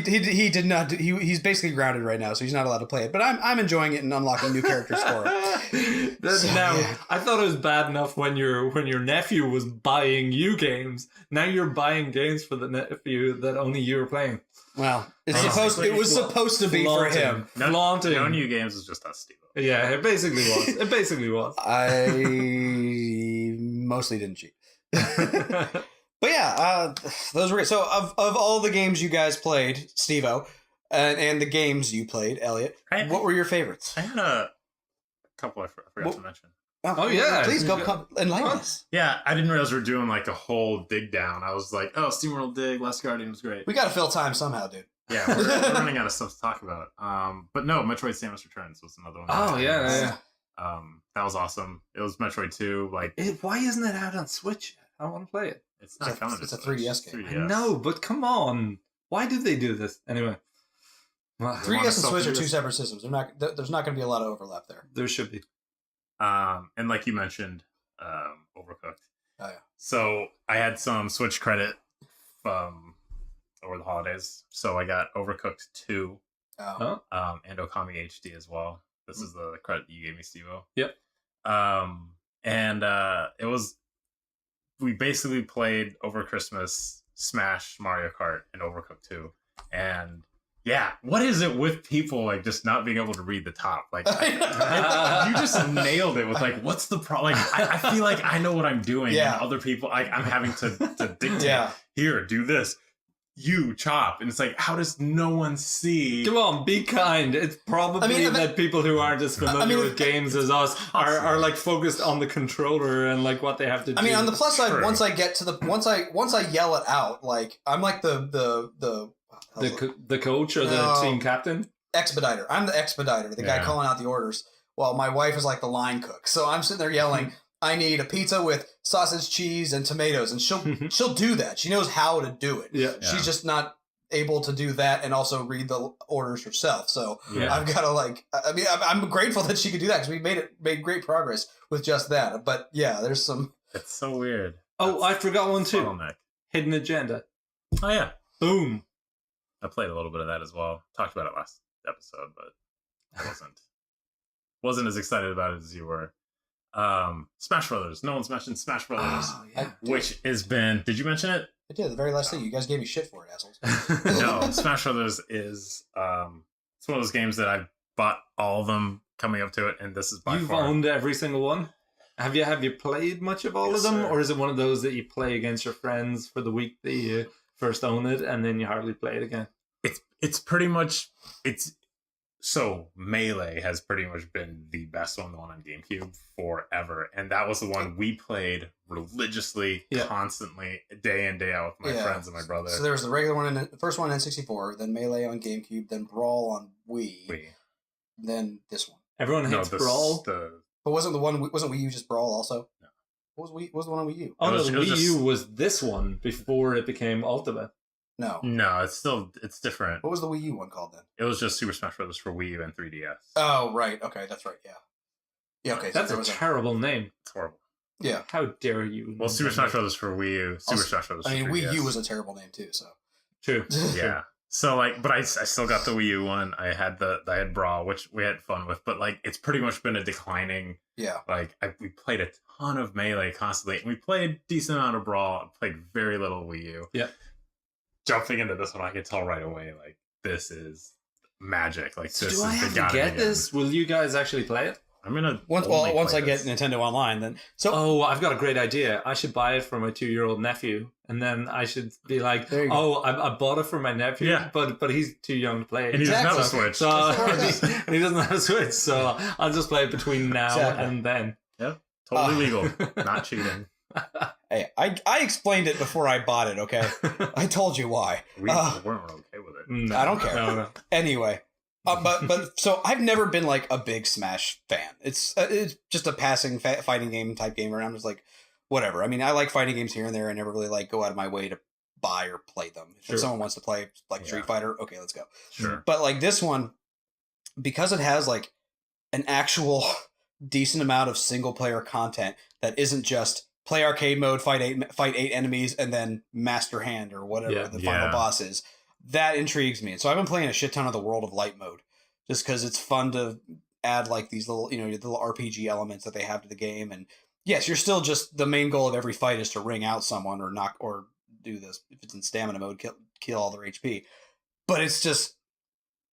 did not. He's basically grounded right now, so he's not allowed to play it. But I'm enjoying it and unlocking new characters for him. Now I thought it was bad enough when your nephew was buying you games. Now you're buying games for the nephew that only you were playing. Well, it was supposed to be for him. Flaunting. No new games is just us, Steve. Yeah, it basically was. I mostly didn't cheat. But yeah, those were great. So of all the games you guys played, Steve-O, and the games you played, Elliot, what were your favorites? I had a couple I forgot to mention. Oh, yeah. Please come enlighten us. Yeah, I didn't realize we were doing like a whole dig down. I was like, oh, SteamWorld dig, Last Guardian was great. We got to fill time somehow, dude. Yeah, we're running out of stuff to talk about. But no, Metroid Samus Returns was another one. Oh, yeah. That was awesome. It was Metroid 2. Like, Why isn't it out on Switch yet? I want to play it. it's not coming. It's a 3DS game. 3DS. I know, but come on. Why did they do this? Anyway. Well, 3DS and Switch are two separate systems. There's not going to be a lot of overlap there. there should be. And like you mentioned, Overcooked. Oh, yeah. So I had some Switch credit over the holidays. So I got Overcooked 2 Oh. and Okami HD as well. This is the credit you gave me, Steve-O. Yep. And it was, we basically played over Christmas Smash, Mario Kart, and Overcooked 2. And yeah, what is it with people like just not being able to read the top? Like, you just nailed it with like, what's the problem? Like, I feel like I know what I'm doing, Yeah. and other people, I'm having to dictate. Here, do this. You chop, and it's like, how does no one see? Come on, be kind. It's probably that people who aren't as familiar with games as us are like focused on the controller and like what they have to do. I mean, on the plus side, True. once I get to the once I yell it out, like I'm like the coach or the No. team captain. expediter. I'm the expediter, the guy Yeah. calling out the orders. While my wife is like the line cook. So I'm sitting there yelling, I need a pizza with sausage, cheese, and tomatoes, and she'll do that. She knows how to do it. Yeah. She's just not able to do that and also read the orders herself. So Yeah. I've got to like. I mean, I'm grateful that she could do that because we made great progress with just that. But yeah, there's some. It's so weird. Oh, I forgot one too. Bottleneck. Hidden Agenda. Oh yeah, Boom. I played a little bit of that as well. Talked about it last episode, but I wasn't as excited about it as you were. Smash Brothers. No one's mentioned Smash Brothers, Oh, yeah. which has been. Did you mention it? I did the very last thing. You guys gave me shit for it, assholes. No, Smash Brothers is it's one of those games that I've bought all of them coming up to it, and this is by You've far. owned every single one. Have you played much of all Yes, of them, sir. or is it one of those that you play against your friends for the week that you first own it, and then you hardly play it again? It's pretty much so Melee has pretty much been the best one, the one on GameCube forever, and that was the one we played religiously, Yeah. constantly, day in day out with my Yeah. friends and my brother. So there was the regular one, the first one on N64, then Melee on GameCube, then Brawl on Wii, then this one. Everyone hates Brawl. But wasn't Wii U just Brawl also? No. What was the one on Wii U? Oh, no, It the was Wii just- U was this one before it became Ultimate. No. No, it's different. What was the Wii U one called then? It was just Super Smash Bros. For Wii U and 3DS. Oh, right. Okay, that's right. Yeah. Yeah. Okay. so That's there a was terrible name. It's horrible. Yeah. How dare you? Well, Super Smash Bros. For Wii U, Super Also, Smash Bros. I mean, for 3DS. Wii U was a terrible name too. So. True. Yeah. So like, but I still got the Wii U one. I had Brawl, which we had fun with, but like, it's pretty much been a declining. Yeah. Like, we played a ton of Melee constantly, and we played decent amount of Brawl. Played very little Wii U. Yeah. Jumping into this one, I could tell right away, like, this is magic. Like, So this do is I the have to gotta get be this? game. Will you guys actually play it? I'm gonna Once I get Nintendo Online, then Oh, I've got a great idea. I should buy it for my 2-year-old nephew, and then I should be like, There you go. "Oh, I bought it for my nephew, Yeah. but he's too young to play it, and he doesn't have a Exactly. Switch. so Of course. and he doesn't have a Switch. So I'll just play it between now Exactly. and then." Totally legal, not cheating. hey, I explained it before I bought it. Okay, I told you why. We weren't okay with it. No, I don't care. No. Anyway, but so I've never been like a big Smash fan. It's just a passing fighting game type game, and I'm just like, whatever. I mean, I like fighting games here and there. I never really like go out of my way to buy or play them. Sure. If someone wants to play like Yeah. Street Fighter, okay, let's go. Sure. But like this one, because it has like an actual decent amount of single player content that isn't just play arcade mode, fight eight enemies, and then master hand or whatever Yeah. the final Yeah. boss is. That intrigues me. And so I've been playing a shit ton of the World of Light mode just because it's fun to add like these little, the little RPG elements that they have to the game. And yes, you're still just the main goal of every fight is to ring out someone or knock or do this if it's in stamina mode, kill all their HP. But it's just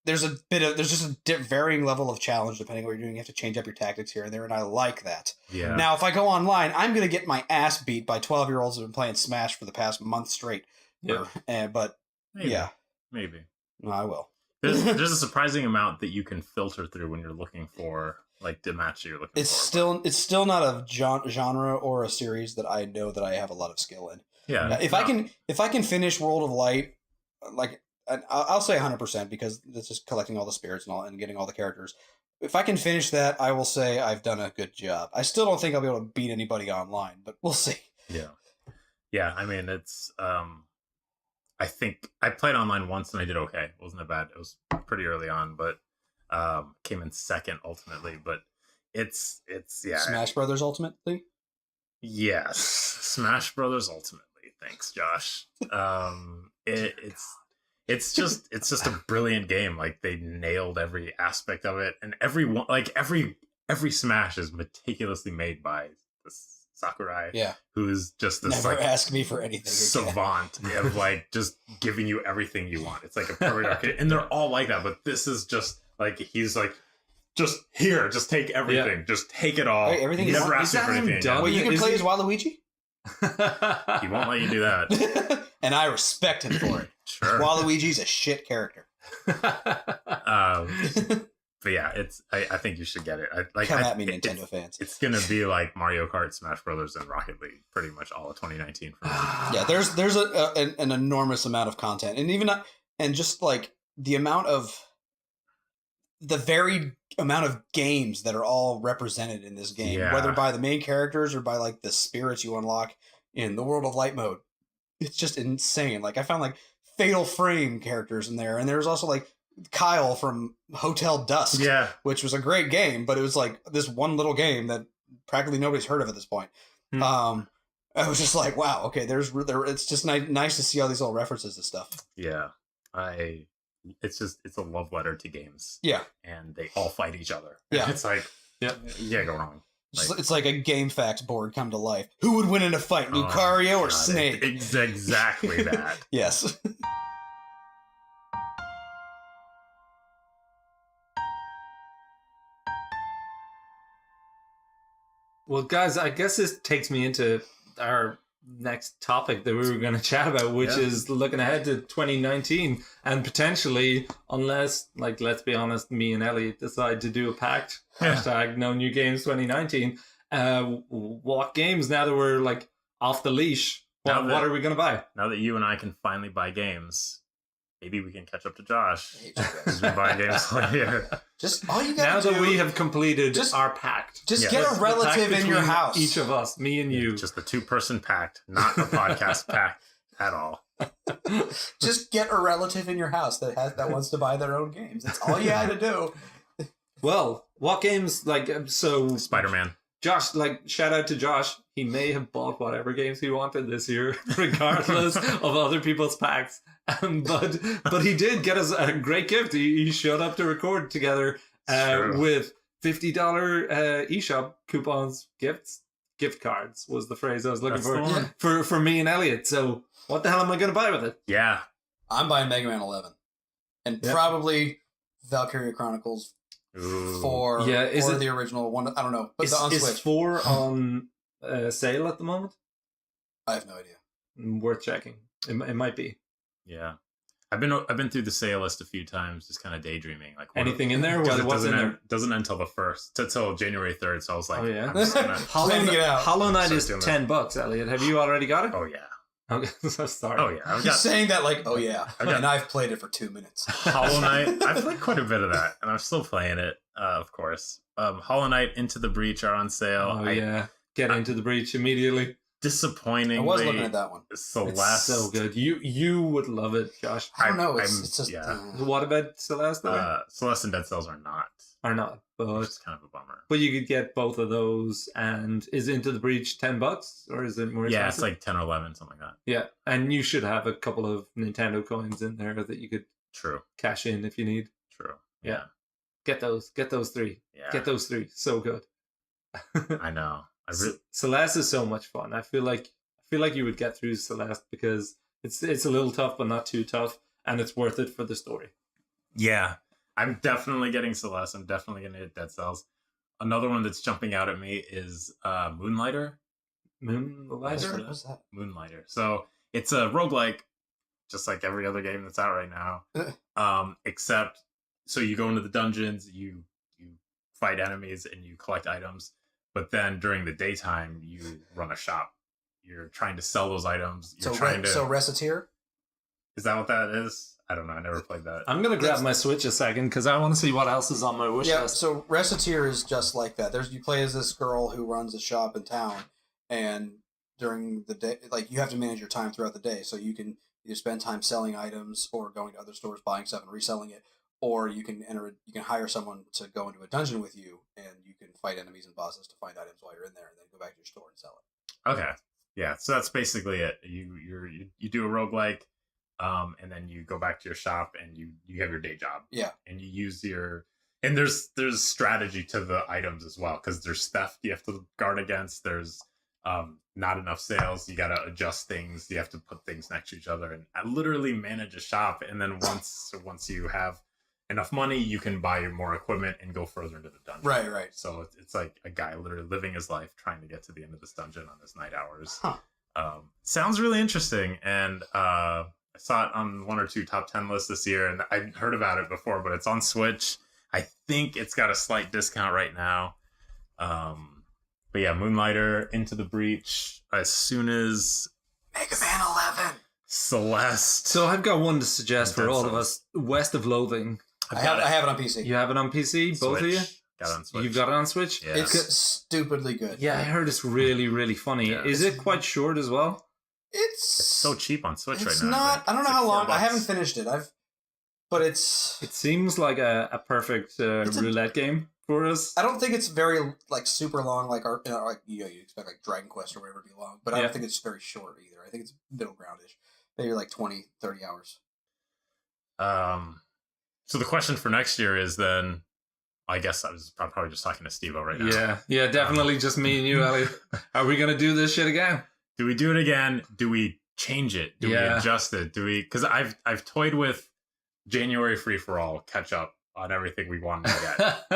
there's just a varying level of challenge depending on what you're doing. You have to change up your tactics here and there, and I like that. Yeah. Now, if I go online, I'm gonna get my ass beat by 12-year-olds who've been playing Smash for the past month straight. Yeah. But Maybe. yeah, Maybe. no, I will. There's a surprising amount that you can filter through when you're looking for like the match you're looking It's for. it's still not a genre or a series that I know that I have a lot of skill in. Yeah. If I can finish World of Light, like I'll say 100% because it's just collecting all the spirits and getting all the characters. If I can finish that, I will say I've done a good job. I still don't think I'll be able to beat anybody online, but we'll see. Yeah. I mean, it's I think I played online once and I did okay. It wasn't that bad. It was pretty early on, but came in second ultimately. But it's Smash Brothers Ultimately. Yes, Smash Brothers Ultimately. Thanks, Josh. It's just a brilliant game. Like they nailed every aspect of it, and every Smash is meticulously made by this Sakurai. Yeah, who's just this never ask me for anything. Savant of like just giving you everything you want. It's like a perfect arcade, and they're all like that. But this is just like he's like. Just here, just take everything. Yeah. Just take it all. Hey, everything never ask you for anything. Wait, you can play as Waluigi? He won't let you do that. And I respect him for it. Sure. Waluigi's a shit character. But yeah, I think you should get it. Come at me, Nintendo fans. It's gonna be like Mario Kart, Smash Brothers, and Rocket League, pretty much all of 2019 for me. Yeah, there's an enormous amount of content, and even and just like the varied amount of games that are all represented in this game, whether by the main characters or by like the spirits you unlock in the World of Light mode. It's just insane. Like I found like Fatal Frame characters in there, and there's also like Kyle from Hotel Dusk, which was a great game, but it was like this one little game that practically nobody's heard of at this point. I was just like, wow, okay, it's just nice to see all these little references to stuff. Yeah, it's a love letter to games. Yeah, and they all fight each other. Yeah, it's like you can't go wrong. It's like a game facts board come to life. Who would win in a fight, Lucario or Snake? It's exactly that. Yes. Well, guys, I guess this takes me into our next topic that we were going to chat about, which is looking ahead to 2019 and potentially, unless, like, let's be honest, me and Elliot decide to do a pact, hashtag no new games 2019, what games, now that we're like off the leash, what are we going to buy? Now that you and I can finally buy games, maybe we can catch up to Josh. Because we buy games later. Just all you got now that we have completed our pact. Just get a relative in your house. Each of us, me and you. Just the 2-person pact, not a podcast pact at all. Just get a relative in your house that wants to buy their own games. That's all you had to do. Well, what games, like, so... Spider-Man. Josh, like, shout out to Josh. He may have bought whatever games he wanted this year, regardless of other people's packs. But he did get us a great gift. He showed up to record together with $50 eShop coupons, gift cards was the phrase I was looking for me and Elliot. So what the hell am I going to buy with it? Yeah. I'm buying Mega Man 11. And probably Valkyria Chronicles 4 or the original one. I don't know. But on Switch. Is 4 on sale at the moment? I have no idea. Worth checking. It might be. Yeah. I've been through the sale list a few times, just kind of daydreaming. Like anything in there? What's in there? Doesn't end until January 3rd. So I was like, I'm just gonna Hollow Knight is $10, Elliot. Have you already got it? Oh yeah. Okay, so sorry. Oh yeah. He's saying that like, oh yeah, and I've played it for 2 minutes. Hollow Knight. I've played quite a bit of that, and I'm still playing it. Of course. Hollow Knight, Into the Breach are on sale. Oh get Into the Breach immediately. Disappointingly, I was looking at that one. Celeste, it's so good. You would love it, Josh. I don't know. It's just What about Celeste? Celeste and Dead Cells are not, but it's kind of a bummer. But you could get both of those. And is Into the Breach $10 or is it more expensive? Yeah, it's like 10 or 11, something like that. Yeah, and you should have a couple of Nintendo coins in there that you could cash in if you need. True. Yeah. Get those 3. Yeah. Get those 3. So good. I know. Celeste is so much fun. I feel like you would get through Celeste because it's a little tough, but not too tough, and it's worth it for the story. Yeah, I'm definitely getting Celeste. I'm definitely going to hit Dead Cells. Another one that's jumping out at me is Moonlighter. Moonlighter? What's that? Moonlighter. So it's a roguelike, just like every other game that's out right now. Except, so you go into the dungeons, you fight enemies and you collect items. But then during the daytime, you run a shop. You're trying to sell those items. You're trying to. So Reciteer? Is that what that is? I don't know. I never played that. I'm gonna grab my Switch a second because I want to see what else is on my wish list. So Reciteer is just like that. You play as this girl who runs a shop in town, and during the day, like, you have to manage your time throughout the day. So you can either spend time selling items or going to other stores, buying stuff and reselling it, or you can hire someone to go into a dungeon with you, and you can fight enemies and bosses to find items while you're in there, and then go back to your store and sell it. Okay. Yeah. So that's basically it. You do a roguelike. And then you go back to your shop and you have your day job. Yeah. And you use and there's strategy to the items as well, because there's theft you have to guard against. There's not enough sales. You got to adjust things. You have to put things next to each other and literally manage a shop. And then once you have enough money, you can buy more equipment and go further into the dungeon. Right. So it's like a guy literally living his life trying to get to the end of this dungeon on his night hours. Huh. Sounds really interesting. And I saw it on 1 or 2 top 10 lists this year, and I'd heard about it before, but it's on Switch. I think it's got a slight discount right now. But yeah, Moonlighter, Into the Breach, as soon as Mega Man 11. Celeste. So I've got one to suggest for all of us. West of Loathing. I have it on PC. You have it on PC, both of you? Got it on Switch. You've got it on Switch? Yeah. It's stupidly good. Yeah, I heard it's really, really funny. Yeah. Is it quite short as well? It's so cheap on Switch right now. It's not. I don't know how long. $4. I haven't finished it. But It seems like a perfect roulette game for us. I don't think it's very super long. You expect like Dragon Quest or whatever to be long, but I don't think it's very short either. I think it's middle groundish. Maybe like 20, 30 hours. So the question for next year is then. I guess I was probably just talking to Steve-O right now. Yeah, definitely just me and you, Ellie. Are we gonna do this shit again? Do we do it again? Do we change it? Do we adjust it? Do we? Because I've toyed with January free for all, catch up on everything we wanted to get.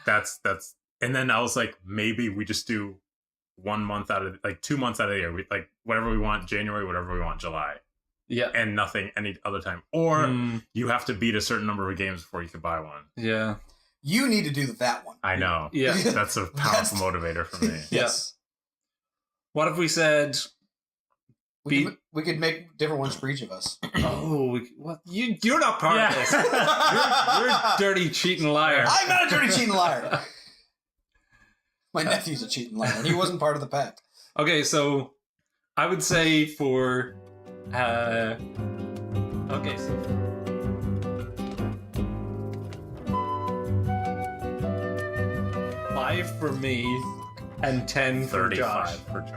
That's and then I was like, maybe we just do 1 month out of 2 months out of the year. We whatever we want January, whatever we want July. Yeah, and nothing any other time. Or you have to beat a certain number of games before you can buy one. Yeah, you need to do that one. I know. Yeah, that's a powerful motivator for me. Yes. What if we said we could make different ones for each of us? Oh, what? You're not part of this. You're a dirty cheating liar. I'm not a dirty cheating liar. My nephew's a cheating liar, and he wasn't part of the pact. Okay, so I would say for okay, so 5 for me and 10 for 35 Josh. for Josh.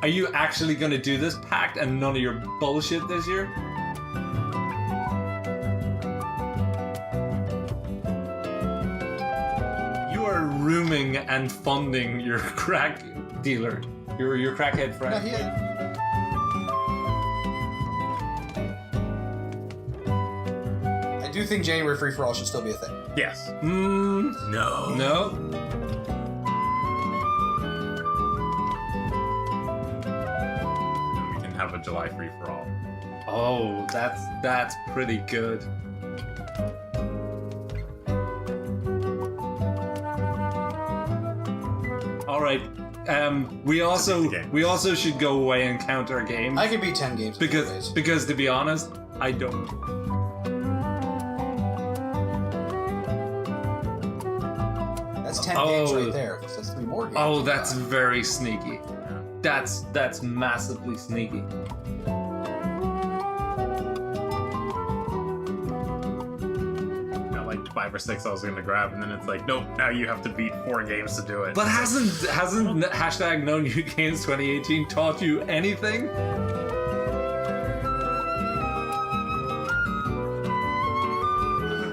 Are you actually going to do this pact and none of your bullshit this year? You are rooming and funding your crack dealer, your crackhead friend. I do think January free for all should still be a thing. Yes. No. We can have a July free for all. Oh, that's pretty good. All right. We also should go away and count our games. I could beat 10 games in 4 days. Because to be honest, I don't. That's 10 games right there. So that's 3 more games. Oh, that's very sneaky. That's massively sneaky. Like 5 or 6 I was gonna grab, and then it's like, nope, now you have to beat 4 games to do it. But hasn't hashtag No New Games 2018 taught you anything?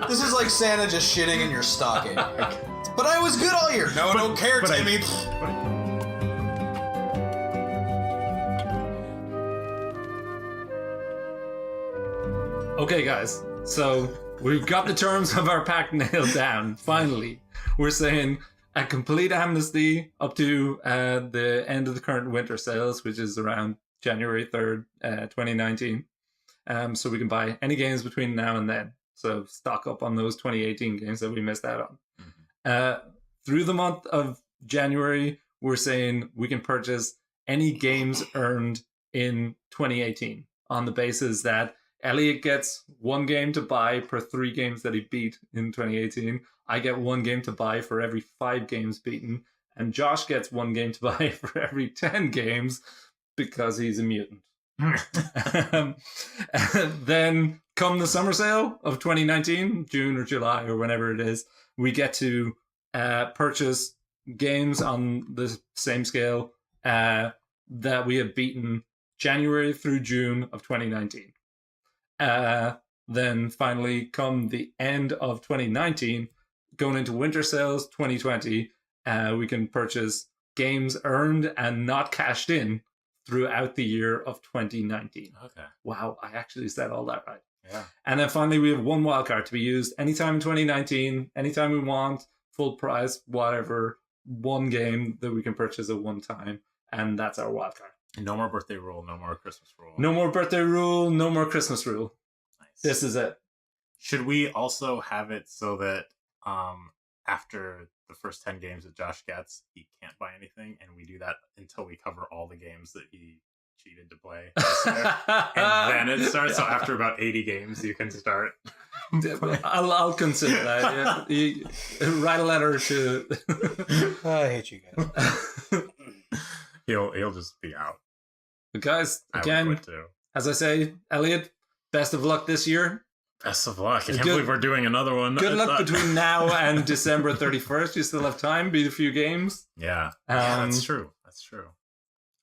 This is like Santa just shitting in your stocking. But I was good all year. No, I don't care, Timmy. Okay, guys. So we've got the terms of our pact nailed down. Finally, we're saying a complete amnesty up to the end of the current winter sales, which is around January 3rd, 2019. So we can buy any games between now and then. So stock up on those 2018 games that we missed out on. Mm-hmm. Through the month of January, we're saying we can purchase any games earned in 2018 on the basis that Elliot gets 1 game to buy per 3 games that he beat in 2018. I get 1 game to buy for every 5 games beaten. And Josh gets 1 game to buy for every 10 games because he's a mutant. Then come the summer sale of 2019, June or July or whenever it is, we get to purchase games on the same scale that we have beaten January through June of 2019. Then finally come the end of 2019, going into winter sales 2020, we can purchase games earned and not cashed in throughout the year of 2019. Okay. Wow, I actually said all that right. Yeah. And then finally, we have 1 wildcard to be used anytime in 2019, anytime we want, full price, whatever, 1 game that we can purchase at one time. And that's our wildcard. No more birthday rule, no more Christmas rule. No more birthday rule, no more Christmas rule. Nice. This is it. Should we also have it so that after the first 10 games that Josh gets, he can't buy anything, and we do that until we cover all the games that he cheated to play this year. And then it starts. So after about 80 games, you can start. I'll consider that. Yeah. You write a letter to. I hate you guys. He'll just be out. But guys, again, as I say, Elliot, best of luck this year. Best of luck. I can't believe we're doing another one. Good luck between now and December 31st. You still have time. Beat a few games. Yeah. Yeah, that's true. That's true.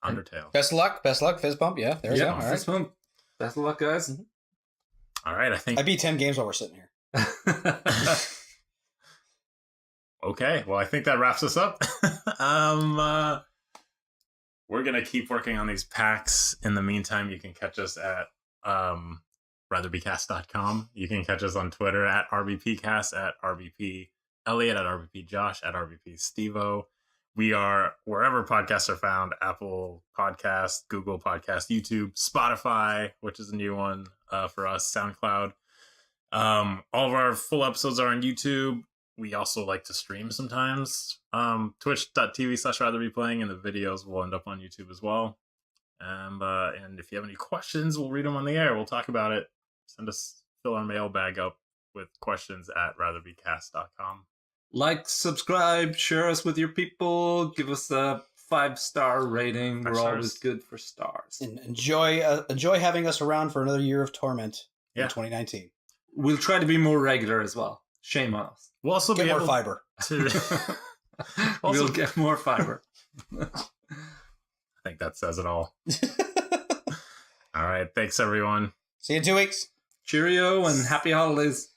Undertale. Best of luck. Best of luck. Fist bump. Yeah, there we go. All right. Fist bump. Best of luck, guys. Mm-hmm. All right. I think I beat 10 games while we're sitting here. Okay. Well, I think that wraps us up. We're going to keep working on these packs. In the meantime, you can catch us at ratherbycast.com. You can catch us on Twitter at RBPcast, at RBP Elliot, at RBP Josh, at RBP Stevo. We are wherever podcasts are found: Apple Podcast, Google Podcast, YouTube, Spotify, which is a new one for us, SoundCloud. All of our full episodes are on YouTube. We also like to stream sometimes. Twitch.tv/ratherbyplaying, and the videos will end up on YouTube as well. And if you have any questions, we'll read them on the air. We'll talk about it. Fill our mailbag up with questions at ratherbycast.com. Like, subscribe, share us with your people, give us a 5-star rating. We're always good for stars. And enjoy having us around for another year of torment in 2019. We'll try to be more regular as well. Shame on us. We'll also get more fiber. We'll get more fiber. I think that says it all. All right. Thanks, everyone. See you in 2 weeks. Cheerio and happy holidays.